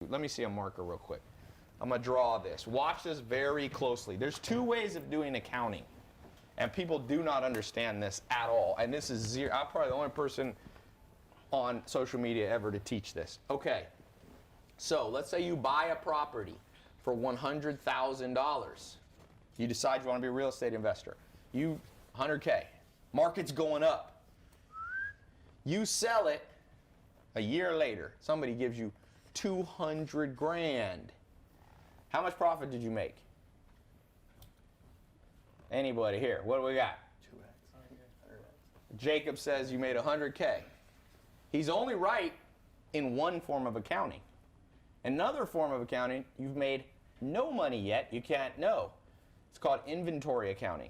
Let me see a marker real quick. I'm going to draw this. Watch this very closely. There's two ways of doing accounting, and people do not understand this at all. And this is zero. I'm probably the only person on social media ever to teach this. Okay, so let's say you buy a property for $100,000. You decide you want to be a real estate investor. 100K. Market's going up. You sell it a year later. Somebody gives you 200 grand. How much profit did you make? Anybody here? What do we got? 2x. Jacob says you made 100K. He's only right in one form of accounting. Another form of accounting, you've made no money yet. You can't know. It's called inventory accounting.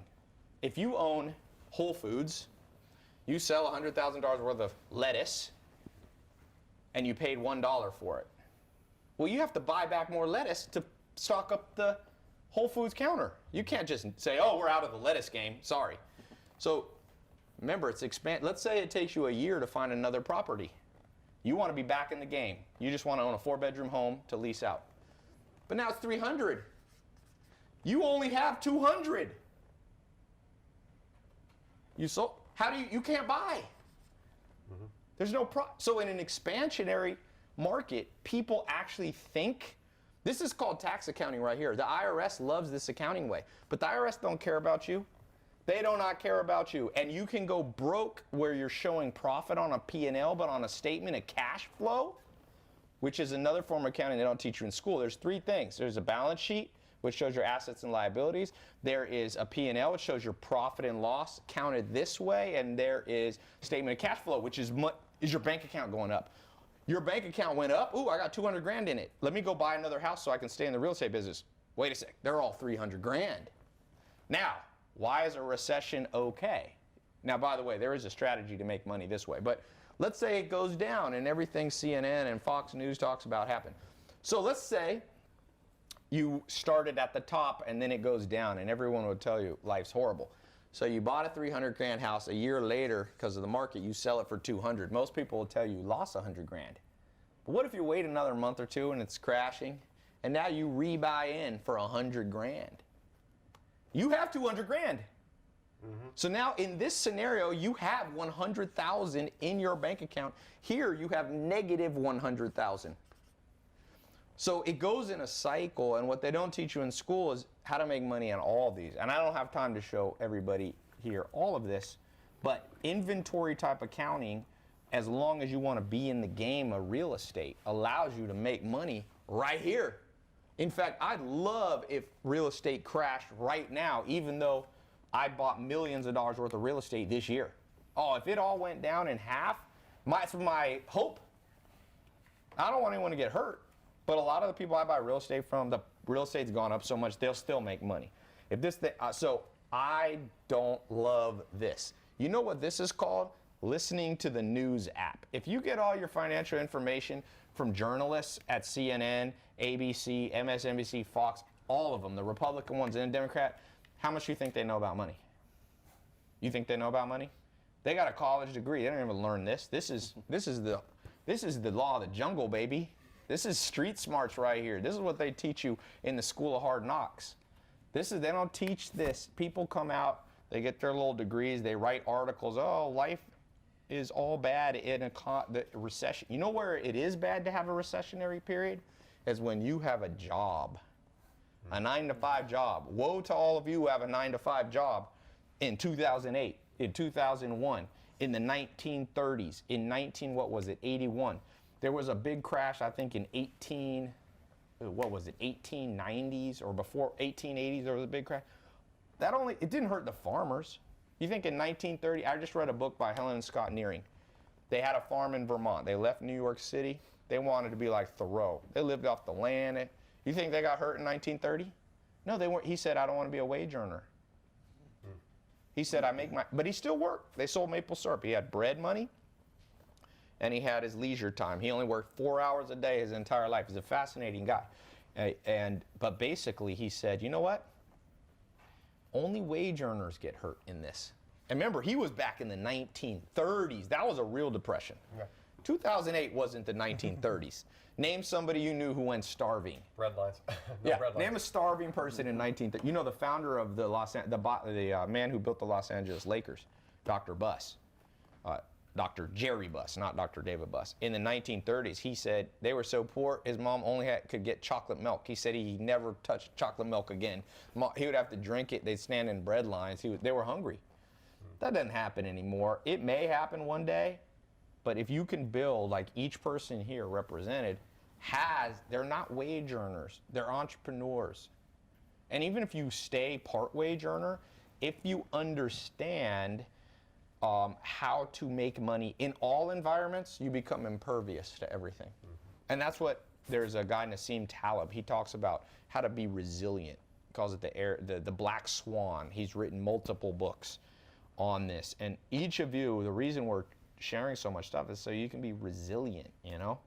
If you own Whole Foods, you sell $100,000 worth of lettuce, and you paid $1 for it. Well, you have to buy back more lettuce to stock up the Whole Foods counter. You can't just say, oh, we're out of the lettuce game. Sorry. So remember, it's let's say it takes you a year to find another property. You want to be back in the game. You just want to own a 4-bedroom home to lease out. But now it's 300. You only have 200. You can't buy. Mm-hmm. There's no so in an expansionary market, people actually think, this is called tax accounting right here. The IRS loves this accounting way, but the IRS don't care about you. They do not care about you. And you can go broke where you're showing profit on a P&L, but on a statement of cash flow, which is another form of accounting they don't teach you in school. There's three things. There's a balance sheet, which shows your assets and liabilities. There is a P&L, which shows your profit and loss counted this way. And there is statement of cash flow, which is your bank account going up. Your bank account went up. Ooh, I got 200 grand in it. Let me go buy another house so I can stay in the real estate business. Wait a sec, they're all 300 grand. Now, why is a recession okay? Now, by the way, there is a strategy to make money this way. But let's say it goes down and everything CNN and Fox News talks about happened. So let's say you started at the top and then it goes down and everyone would tell you life's horrible. So you bought a 300 grand house. A year later, because of the market, you sell it for 200. Most people will tell you lost 100 grand. But what if you wait another month or two and it's crashing and now you rebuy in for 100 grand? You have 200 grand. Mm-hmm. So now in this scenario, you have 100,000 in your bank account. Here you have negative 100,000. So it goes in a cycle, and what they don't teach you in school is how to make money on all of these. And I don't have time to show everybody here all of this, but inventory type accounting, as long as you want to be in the game of real estate, allows you to make money right here. In fact, I'd love if real estate crashed right now, even though I bought millions of dollars worth of real estate this year. Oh, if it all went down in half, that's my hope. I don't want anyone to get hurt. But a lot of the people I buy real estate from, the real estate's gone up so much, they'll still make money. So I don't love this. You know what this is called? Listening to the news app. If you get all your financial information from journalists at CNN, ABC, MSNBC, Fox, all of them, the Republican ones and the Democrat, how much do you think they know about money? You think they know about money? They got a college degree. They don't even learn this. This is the law of the jungle, baby. This is street smarts right here. This is what they teach you in the School of Hard Knocks. They don't teach this. People come out, they get their little degrees, they write articles. Oh, life is all bad in the recession. You know where it is bad to have a recessionary period? Is when you have a job, a 9-to-5 job. Woe to all of you who have a 9-to-5 job in 2008, in 2001, in the 1930s, in 81. There was a big crash, I think, in 1890s or before 1880s. There was a big crash. It didn't hurt the farmers. You think in 1930? I just read a book by Helen and Scott Nearing. They had a farm in Vermont. They left New York City. They wanted to be like Thoreau. They lived off the land. You think they got hurt in 1930? No, they weren't. He said, "I don't want to be a wage earner." He said, but he still worked. They sold maple syrup. He had bread money. And he had his leisure time. He only worked 4 hours a day his entire life. He's a fascinating guy. But basically he said, you know what? Only wage earners get hurt in this. And remember, he was back in the 1930s. That was a real depression. Yeah. 2008 wasn't the 1930s. Name somebody you knew who went starving. Bread lines. Yeah, name a starving person in 1930. You know the founder of the man who built the Los Angeles Lakers, Dr. Buss. Dr. Jerry Buss, not Dr. David Buss. In the 1930s, he said they were so poor, his mom only could get chocolate milk. He said he never touched chocolate milk again. He would have to drink it. They'd stand in bread lines. They were hungry. That doesn't happen anymore. It may happen one day, but if you can build, like each person here represented they're not wage earners, they're entrepreneurs. And even if you stay part wage earner, if you understand how to make money in all environments, you become impervious to everything. And that's what, there's a guy, Nassim Taleb, he talks about how to be resilient. He calls it the black swan. He's written multiple books on this. And each of you, the reason we're sharing so much stuff is so you can be resilient, you know?